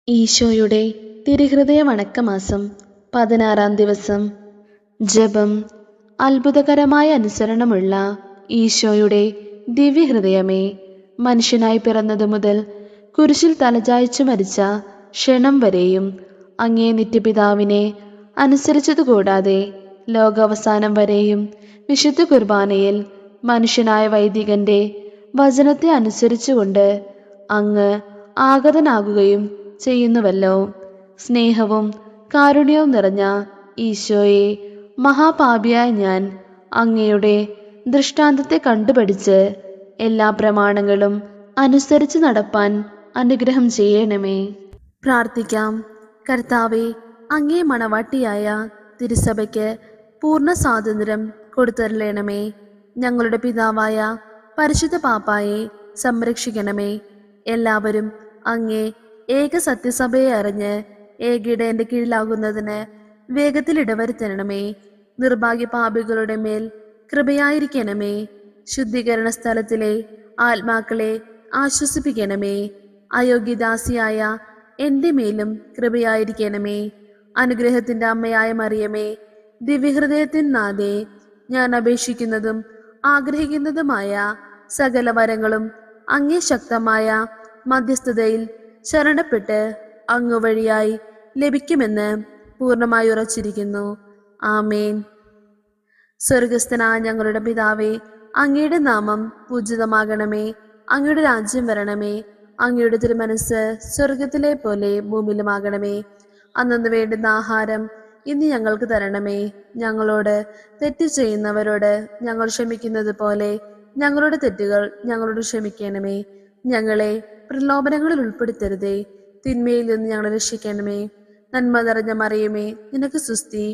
ഈശോയുടെ തിരുഹൃദയ വണക്കമാസം 16 ദിവസം. ജപം. അത്ഭുതകരമായ അനുസരണമുള്ള ഈശോയുടെ ദിവ്യഹൃദയമേ, മനുഷ്യനായി പിറന്നതു മുതൽ കുരിശിൽ തലചായ്ച്ചു മരിച്ച ക്ഷണം വരെയും അങ്ങേ നിത്യപിതാവിനെ അനുസരിച്ചതുകൂടാതെ ലോകാവസാനം വരെയും വിശുദ്ധ കുർബാനയിൽ മനുഷ്യനായ വൈദികന്റെ വചനത്തെ അനുസരിച്ചുകൊണ്ട് അങ്ങ് ആഗതനാകുകയും ചെയ്യുന്നുവല്ലോ. സ്നേഹവും കാരുണ്യവും നിറഞ്ഞ ഈശോയെ, മഹാപാപിയായ ഞാൻ അങ്ങയുടെ ദൃഷ്ടാന്തത്തെ കണ്ടുപഠിച്ച് എല്ലാ പ്രമാണങ്ങളും അനുസരിച്ച് നടപ്പാൻ അനുഗ്രഹം ചെയ്യണമേ. പ്രാർത്ഥിക്കാം. കർത്താവെ, അങ്ങേ മണവാട്ടിയായ തിരുസഭയ്ക്ക് പൂർണ്ണ സ്വാതന്ത്ര്യം കൊടുത്തരുളണമേ. ഞങ്ങളുടെ പിതാവായ പരിശുദ്ധ പാപ്പായെ സംരക്ഷിക്കണമേ. എല്ലാവരും അങ്ങേ ഏക സത്യസഭയെ അറിഞ്ഞ് ഏകയിടേന്റെ കീഴിലാകുന്നതിന് വേഗത്തിൽ ഇടവരുത്തണമേ. നിർഭാഗ്യ പാപികളുടെ മേൽ കൃപയായിരിക്കണമേ. ശുദ്ധീകരണ സ്ഥലത്തിലെ ആത്മാക്കളെ ആശ്വസിപ്പിക്കണമേ. അയോഗ്യദാസിയായ എൻ്റെ മേലും കൃപയായിരിക്കണമേ. അനുഗ്രഹത്തിന്റെ അമ്മയായ മറിയമേ, ദിവ്യഹൃദയത്തിൻ നാഥേ, ഞാൻ അപേക്ഷിക്കുന്നതും ആഗ്രഹിക്കുന്നതുമായ സകല വരങ്ങളും അങ്ങേ ശക്തമായ മധ്യസ്ഥതയിൽ ശരണപ്പെട്ട് അങ്ങ് വഴിയായി ലഭിക്കുമെന്ന് പൂർണ്ണമായി ഉറച്ചിരിക്കുന്നു. ആമേൻ. സ്വർഗസ്ഥനായ ഞങ്ങളുടെ പിതാവേ, അങ്ങയുടെ നാമം പൂജിതമാകണമേ. അങ്ങയുടെ രാജ്യം വരണമേ. അങ്ങയുടെ തിരുമനസ് സ്വർഗത്തിലെ പോലെ ഭൂമിയിലുമാകണമേ. അന്നു വേണ്ടുന്ന ആഹാരം ഇന്ന് ഞങ്ങൾക്ക് തരണമേ. ഞങ്ങളോട് തെറ്റ് ചെയ്യുന്നവരോട് ഞങ്ങൾ ക്ഷമിക്കുന്നത് പോലെ ഞങ്ങളുടെ തെറ്റുകൾ ഞങ്ങളോട് ക്ഷമിക്കണമേ. ഞങ്ങളെ പ്രലോഭനങ്ങളിൽ ഉൾപ്പെടുത്തരുതേ, തിന്മയിൽ നിന്ന് ഞങ്ങളെ രക്ഷിക്കണമേ. നന്മ നിറഞ്ഞ മറിയമേ, നിനക്ക് സ്തുതി.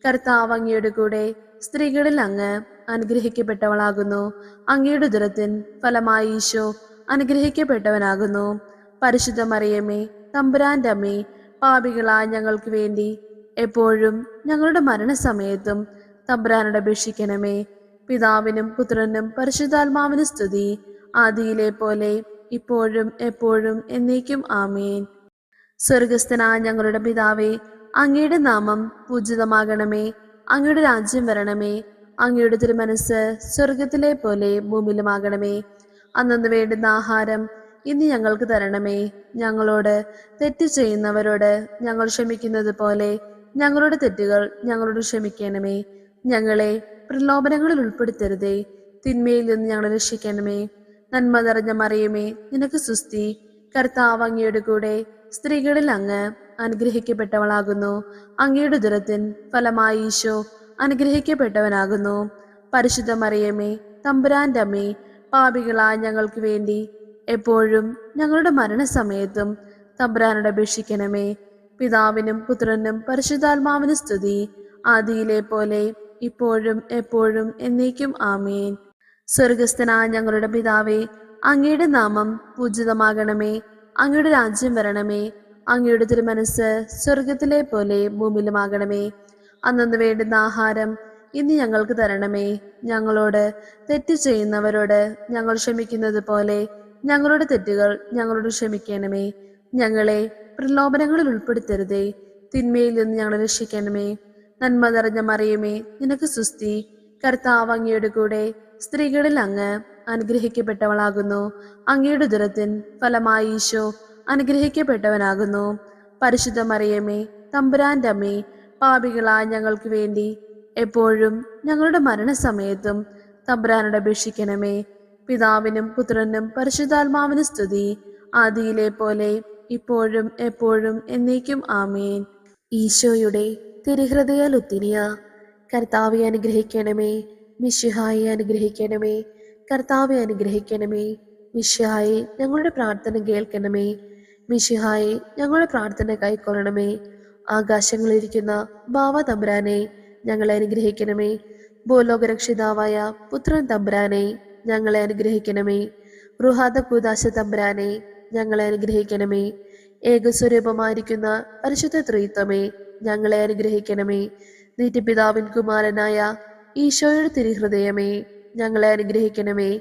കർത്താവ് അങ്ങയുടെ കൂടെ സ്ത്രീകളിൽ അങ്ങ് അനുഗ്രഹിക്കപ്പെട്ടവളാകുന്നു. അങ്ങയുടെ ഉദരത്തിൻ ഫലമായി ഈശോ അനുഗ്രഹിക്കപ്പെട്ടവനാകുന്നു. പരിശുദ്ധ മറിയമേ, തമ്പുരാന്റെ അമ്മേ, പാപികളായ ഞങ്ങൾക്ക് വേണ്ടി എപ്പോഴും ഞങ്ങളുടെ മരണസമയത്തും തമ്പുരാനോട് അപേക്ഷിക്കണമേ. പിതാവിനും പുത്രനും പരിശുദ്ധാത്മാവിനും സ്തുതി, ആദിയിലെ പോലെ ഇപ്പോഴും എപ്പോഴും എന്നേക്കും. ആമേൻ. സ്വർഗസ്ഥനായ ഞങ്ങളുടെ പിതാവേ, അങ്ങയുടെ നാമം പൂജിതമാകണമേ. അങ്ങയുടെ രാജ്യം വരണമേ. അങ്ങയുടെ തിരുമനസ് സ്വർഗത്തിലെ പോലെ ഭൂമിയിലുമാകണമേ. അന്നു വേണ്ടുന്ന ആഹാരം ഇന്ന് ഞങ്ങൾക്ക് തരണമേ. ഞങ്ങളോട് തെറ്റ് ചെയ്യുന്നവരോട് ഞങ്ങൾ ക്ഷമിക്കുന്നത് പോലെ ഞങ്ങളുടെ തെറ്റുകൾ ഞങ്ങളോട് ക്ഷമിക്കണമേ. ഞങ്ങളെ പ്രലോഭനങ്ങളിൽ ഉൾപ്പെടുത്തരുതേ, തിന്മയിൽ നിന്ന് ഞങ്ങളെ രക്ഷിക്കണമേ. നന്മ നിറഞ്ഞ മറിയമേ, നിനക്ക് സ്തുതി. കർത്താവ് അങ്ങയുടെ കൂടെ സ്ത്രീകളിൽ അങ്ങ് അനുഗ്രഹിക്കപ്പെട്ടവളാകുന്നു. അങ്ങയുടെ ഉദരത്തിൻ ഫലമായി ഈശോ അനുഗ്രഹിക്കപ്പെട്ടവനാകുന്നു. പരിശുദ്ധ മറിയമേ, തമ്പുരാന്റെ അമ്മേ, പാപികളായ ഞങ്ങൾക്ക് വേണ്ടി എപ്പോഴും ഞങ്ങളുടെ മരണസമയത്തും തമ്പുരാനോട് അപേക്ഷിക്കണമേ. പിതാവിനും പുത്രനും പരിശുദ്ധാത്മാവിനും സ്തുതി, ആദിയിലെ പോലെ ഇപ്പോഴും എപ്പോഴും എന്നേക്കും. ആമേൻ. സ്വർഗസ്ഥനായ ഞങ്ങളുടെ പിതാവേ, അങ്ങയുടെ നാമം പൂജിതമാകണമേ. അങ്ങയുടെ രാജ്യം വരണമേ. അങ്ങയുടെ തിരുമനസ് സ്വർഗത്തിലെ പോലെ ഭൂമിയിലുമാകണമേ. അന്നു വേണ്ടുന്ന ആഹാരം ഇന്ന് ഞങ്ങൾക്ക് തരണമേ. ഞങ്ങളോട് തെറ്റ് ചെയ്യുന്നവരോട് ഞങ്ങൾ ക്ഷമിക്കുന്നത് പോലെ ഞങ്ങളുടെ തെറ്റുകൾ ഞങ്ങളോട് ക്ഷമിക്കണമേ. ഞങ്ങളെ പ്രലോഭനങ്ങളിൽ ഉൾപ്പെടുത്തരുതേ, തിന്മയിൽ നിന്ന് ഞങ്ങളെ രക്ഷിക്കണമേ. നന്മ നിറഞ്ഞ മറിയമേ, നിനക്ക് സ്തുതി. കർത്താവ് അങ്ങയുടെ കൂടെ സ്ത്രീകളിൽ അങ്ങ് അനുഗ്രഹിക്കപ്പെട്ടവളാകുന്നു. അങ്ങയുടെ ഉദരത്തിൻ ഫലമായി ഈശോ അനുഗ്രഹിക്കപ്പെട്ടവനാകുന്നു. പരിശുദ്ധ മറിയമേ, തമ്പുരാന്റെ അമ്മേ, പാപികളായ ഞങ്ങൾക്ക് വേണ്ടി എപ്പോഴും ഞങ്ങളുടെ മരണസമയത്തും തമ്പുരാനോട് അപേക്ഷിക്കണമേ. പിതാവിനും പുത്രനും പരിശുദ്ധാത്മാവിനും സ്തുതി, ആദിയിലെ പോലെ ഇപ്പോഴും എപ്പോഴും എന്നേക്കും. ആമേൻ. ഈശോയുടെ തിരുഹൃദയ ലുത്തിനിയ. കർത്താവെ അനുഗ്രഹിക്കണമേ. മിശിഹായെ അനുഗ്രഹിക്കണമേ. കർത്താവെ അനുഗ്രഹിക്കണമേ. മിശിഹായെ ഞങ്ങളുടെ പ്രാർത്ഥന കേൾക്കണമേ. മിശിഹായെ ഞങ്ങളുടെ പ്രാർത്ഥന കൈക്കൊള്ളണമേ. ആകാശങ്ങളിലിരിക്കുന്ന ബാവ തമ്പുരാനെ ഞങ്ങളെ അനുഗ്രഹിക്കണമേ. ഭൂലോകരക്ഷിതാവായ പുത്രൻ തമ്പുരാനെ ഞങ്ങളെ അനുഗ്രഹിക്കണമേ. റുഹാദ കൂദാശ തമ്പുരാനെ ഞങ്ങളെ അനുഗ്രഹിക്കണമേ. ഏകസ്വരൂപമായിരിക്കുന്ന പരിശുദ്ധ ത്രിത്വമേ ഞങ്ങളെ അനുഗ്രഹിക്കണമേ. നിത്യപിതാവിൻ കുമാരനായ ഈശോയുടെ തിരുഹൃദയമേ ഞങ്ങളെ അനുഗ്രഹിക്കണമേ.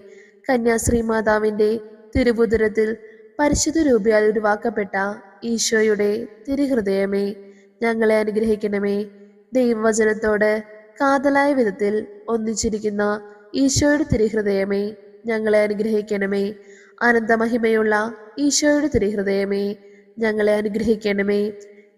കന്യാശ്രീ മാതാവിന്റെ തിരുവുദരത്തിൽ പരിശുദ്ധ രൂപയാൽ ഉരുവാക്കപ്പെട്ട ഈശോയുടെ തിരുഹൃദയമേ, ഞങ്ങളെ അനുഗ്രഹിക്കണമേ. ദൈവവചനത്തോട് കാതലായ വിധത്തിൽ ഒന്നിച്ചിരിക്കുന്ന ഈശോയുടെ തിരുഹൃദയമേ, ഞങ്ങളെ അനുഗ്രഹിക്കണമേ. അനന്തമഹിമയുള്ള ഈശോയുടെ തിരുഹൃദയമേ, ഞങ്ങളെ അനുഗ്രഹിക്കണമേ.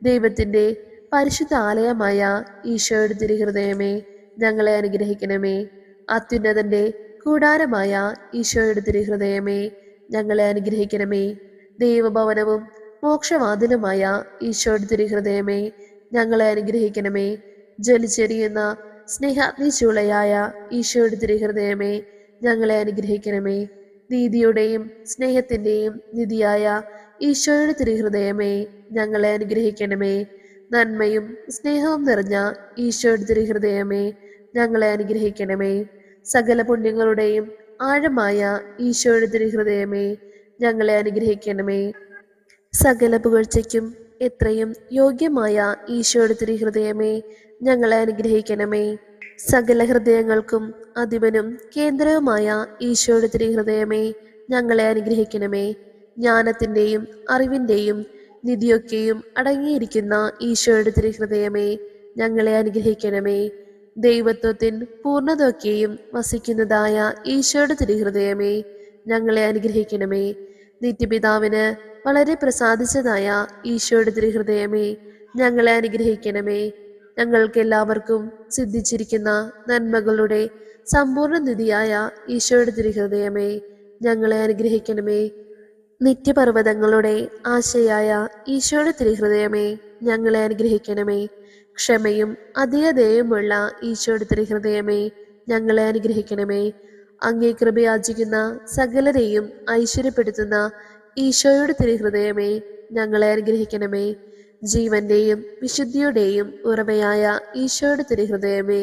ദൈവത്തിൻ്റെ പരിശുദ്ധ ആലയമായ ഈശോയുടെ തിരുഹൃദയമേ, ഞങ്ങളെ അനുഗ്രഹിക്കണമേ. അത്യുന്നതന്റെ കൂടാരമായ ഈശോയുടെ തിരുഹൃദയമേ, ഞങ്ങളെ അനുഗ്രഹിക്കണമേ. ദൈവഭവനവും മോക്ഷവാതിലുമായ ഈശോയുടെ തിരുഹൃദയമേ, ഞങ്ങളെ അനുഗ്രഹിക്കണമേ. ജ്വലിച്ചെരിയുന്ന സ്നേഹാഗ്നി ചൂളയായ ഈശോയുടെ തിരുഹൃദയമേ, ഞങ്ങളെ അനുഗ്രഹിക്കണമേ. നീതിയുടെയും സ്നേഹത്തിൻ്റെയും നിധിയായ ഈശോയുടെ തിരുഹൃദയമേ, ഞങ്ങളെ അനുഗ്രഹിക്കണമേ. നന്മയും സ്നേഹവും നിറഞ്ഞ ഈശോയുടെ തിരുഹൃദയമേ, ഞങ്ങളെ അനുഗ്രഹിക്കണമേ. സകല പുണ്യങ്ങളുടെയും ആഴമായ ഈശോയുടെ തിരുഹൃദയമേ, ഞങ്ങളെ അനുഗ്രഹിക്കണമേ. സകല പുകഴ്ചയ്ക്കും എത്രയും യോഗ്യമായ ഈശോയുടെ തിരുഹൃദയമേ, ഞങ്ങളെ അനുഗ്രഹിക്കണമേ. സകല ഹൃദയങ്ങൾക്കും അധിപനും കേന്ദ്രവുമായ ഈശോയുടെ തിരുഹൃദയമേ, ഞങ്ങളെ അനുഗ്രഹിക്കണമേ. ജ്ഞാനത്തിൻ്റെയും അറിവിൻ്റെയും നിധിയൊക്കെയും അടങ്ങിയിരിക്കുന്ന ഈശോയുടെ തിരുഹൃദയമേ, ഞങ്ങളെ അനുഗ്രഹിക്കണമേ. ദൈവത്വത്തിൻ പൂർണ്ണതയൊക്കെയും വസിക്കുന്നതായ ഈശോയുടെ തിരുഹൃദയമേ, ഞങ്ങളെ അനുഗ്രഹിക്കണമേ. നിത്യപിതാവിന് വളരെ പ്രസാദിച്ചതായ ഈശോയുടെ തിരുഹൃദയമേ, ഞങ്ങളെ അനുഗ്രഹിക്കണമേ. ഞങ്ങൾക്കെല്ലാവർക്കും സിദ്ധിച്ചിരിക്കുന്ന നന്മകളുടെ സമ്പൂർണ്ണ നിധിയായ ഈശോയുടെ തിരുഹൃദയമേ, ഞങ്ങളെ അനുഗ്രഹിക്കണമേ. നിത്യപർവ്വതങ്ങളുടെ ആശയായ ഈശോയുടെ തിരുഹൃദയമേ, ഞങ്ങളെ അനുഗ്രഹിക്കണമേ. ക്ഷമയും അധികതയുമുള്ള ഈശോയുടെ തിരുഹൃദയമേ, ഞങ്ങളെ അനുഗ്രഹിക്കണമേ. അങ്ങേ കൃപയാചിക്കുന്ന സകലരെയും ഐശ്വര്യപ്പെടുത്തുന്ന ഈശോയുടെ തിരുഹൃദയമേ, ഞങ്ങളെ അനുഗ്രഹിക്കണമേ. ജീവന്റെയും വിശുദ്ധിയുടെയും ഉറവയായ ഈശോയുടെ തിരുഹൃദയമേ,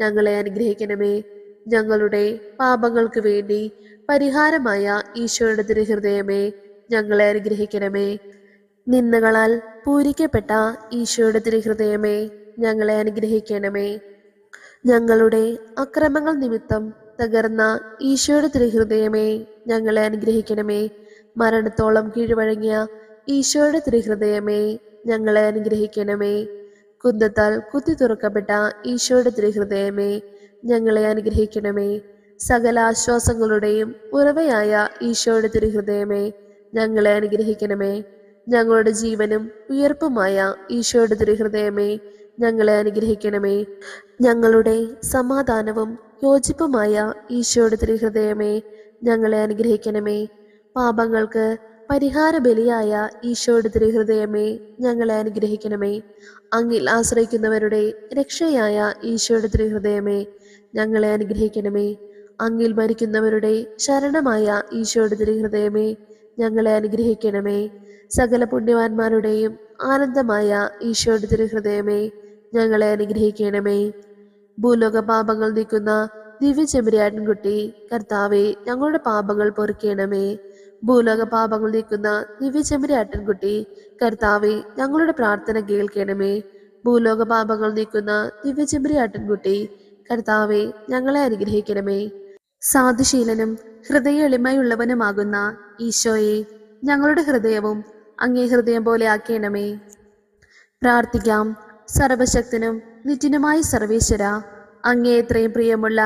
ഞങ്ങളെ അനുഗ്രഹിക്കണമേ. ഞങ്ങളുടെ പാപങ്ങൾക്ക് വേണ്ടി പരിഹാരമായ ഈശോയുടെ തിരുഹൃദയമേ, ഞങ്ങളെ അനുഗ്രഹിക്കണമേ. നിന്ദകളാൽ പൂരിക്കപ്പെട്ട ഈശോയുടെ തിരുഹൃദയമേ, ഞങ്ങളെ അനുഗ്രഹിക്കണമേ. ഞങ്ങളുടെ അക്രമങ്ങൾ നിമിത്തം തകർന്ന ഈശോയുടെ തിരുഹൃദയമേ, ഞങ്ങളെ അനുഗ്രഹിക്കണമേ. മരണത്തോളം കീഴ്വഴങ്ങിയ ഈശോയുടെ തിരുഹൃദയമേ, ഞങ്ങളെ അനുഗ്രഹിക്കണമേ. കുന്തത്താൽ കുത്തി തുറക്കപ്പെട്ട ഈശോയുടെ തിരുഹൃദയമേ, ഞങ്ങളെ അനുഗ്രഹിക്കണമേ. സകല ആശ്വാസങ്ങളുടെയും ഉറവയായ ഈശോയുടെ തിരുഹൃദയമേ, ഞങ്ങളെ അനുഗ്രഹിക്കണമേ. ഞങ്ങളുടെ ജീവനും ഉയർപ്പുമായ ഈശോയുടെ തിരുഹൃദയമേ, ഞങ്ങളെ അനുഗ്രഹിക്കണമേ. ഞങ്ങളുടെ സമാധാനവും യോജിപ്പുമായ ഈശോയുടെ തിരുഹൃദയമേ, ഞങ്ങളെ അനുഗ്രഹിക്കണമേ. പാപങ്ങൾക്ക് പരിഹാര ബലിയായ ഈശോയുടെ തിരുഹൃദയമേ, ഞങ്ങളെ അനുഗ്രഹിക്കണമേ. അങ്ങിൽ ആശ്രയിക്കുന്നവരുടെ രക്ഷയായ ഈശോയുടെ തിരുഹൃദയമേ, ഞങ്ങളെ അനുഗ്രഹിക്കണമേ. അങ്ങിൽ മരിക്കുന്നവരുടെ ശരണമായ ഈശോയുടെ തിരുഹൃദയമേ, ഞങ്ങളെ അനുഗ്രഹിക്കണമേ. സകല പുണ്യവാന്മാരുടെയും ആനന്ദമായ ഈശോയുടെ തിരുഹൃദയമേ, ഞങ്ങളെ അനുഗ്രഹിക്കണമേ. ഭൂലോക പാപങ്ങൾ നീക്കുന്ന ദിവ്യ ചെമ്പരിയാട്ടിൻകുട്ടി, കർത്താവേ, ഞങ്ങളുടെ പാപങ്ങൾ പൊറുക്കണമേ. ഭൂലോക പാപങ്ങൾ നീക്കുന്ന ദിവ്യ ചെമ്പരിയാട്ടിൻകുട്ടി, കർത്താവേ, ഞങ്ങളുടെ പ്രാർത്ഥന കേൾക്കണമേ. ഭൂലോക പാപങ്ങൾ നീക്കുന്ന ദിവ്യ ചെമ്പരിയാട്ടിൻകുട്ടി, കർത്താവേ, ഞങ്ങളെ അനുഗ്രഹിക്കണമേ. സാധുശീലനും ഹൃദയ എളിമയുള്ളവനുമാകുന്ന ഈശോയെ, ഞങ്ങളുടെ ഹൃദയവും അങ്ങേ ഹൃദയം പോലെ ആക്കണമേ. പ്രാർത്ഥിക്കാം. സർവശക്തനും നിത്യനുമായ സർവേശ്വര, അങ്ങേ എത്രയും പ്രിയമുള്ള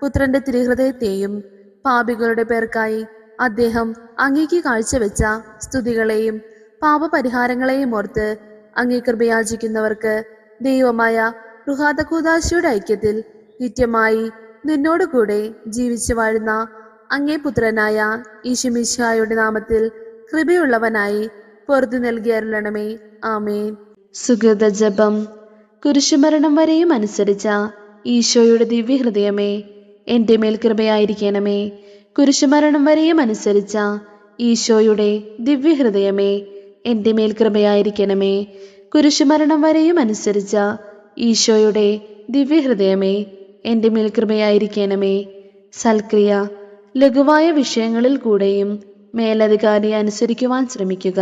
പുത്രന്റെ തിരുഹൃദയത്തെയും പാപികളുടെ പേർക്കായി അദ്ദേഹം അങ്ങേക്ക് കാഴ്ചവെച്ച സ്തുതികളെയും പാപപരിഹാരങ്ങളെയും ഓർത്ത് അങ്ങേ കൃപയാചിക്കുന്നവർക്ക് ദൈവമായ റുഹാദകൂദാശയുടെ ഐക്യത്തിൽ നിത്യമായി നിന്നോട് കൂടെ ജീവിച്ചു വാഴുന്ന അങ്ങേ പുത്രനായ ഈശോമിശിഹായുടെ നാമത്തിൽ കൃപയുള്ളവനായി പൊറുതി നൽകിയരുളണമേ. ആമേൻ. സുഗത ജപം. കുരിശുമരണം വരെയും അനുസരിച്ച ഈശോയുടെ ദിവ്യഹൃദയമേ, എൻ്റെ മേൽ കൃപയായിരിക്കണമേ. കുരിശുമരണം വരെയും അനുസരിച്ച ഈശോയുടെ ദിവ്യഹൃദയമേ, എൻ്റെ മേൽ കൃപയായിരിക്കണമേ. കുരിശുമരണം വരെയും അനുസരിച്ച ഈശോയുടെ ദിവ്യഹൃദയമേ, എൻ്റെ മേൽ കൃപയായിരിക്കണമേ. സൽക്രിയ. ലഘുവായ വിഷയങ്ങളിൽ കൂടെയും മേലധികാരിയെ അനുസരിക്കുവാൻ ശ്രമിക്കുക.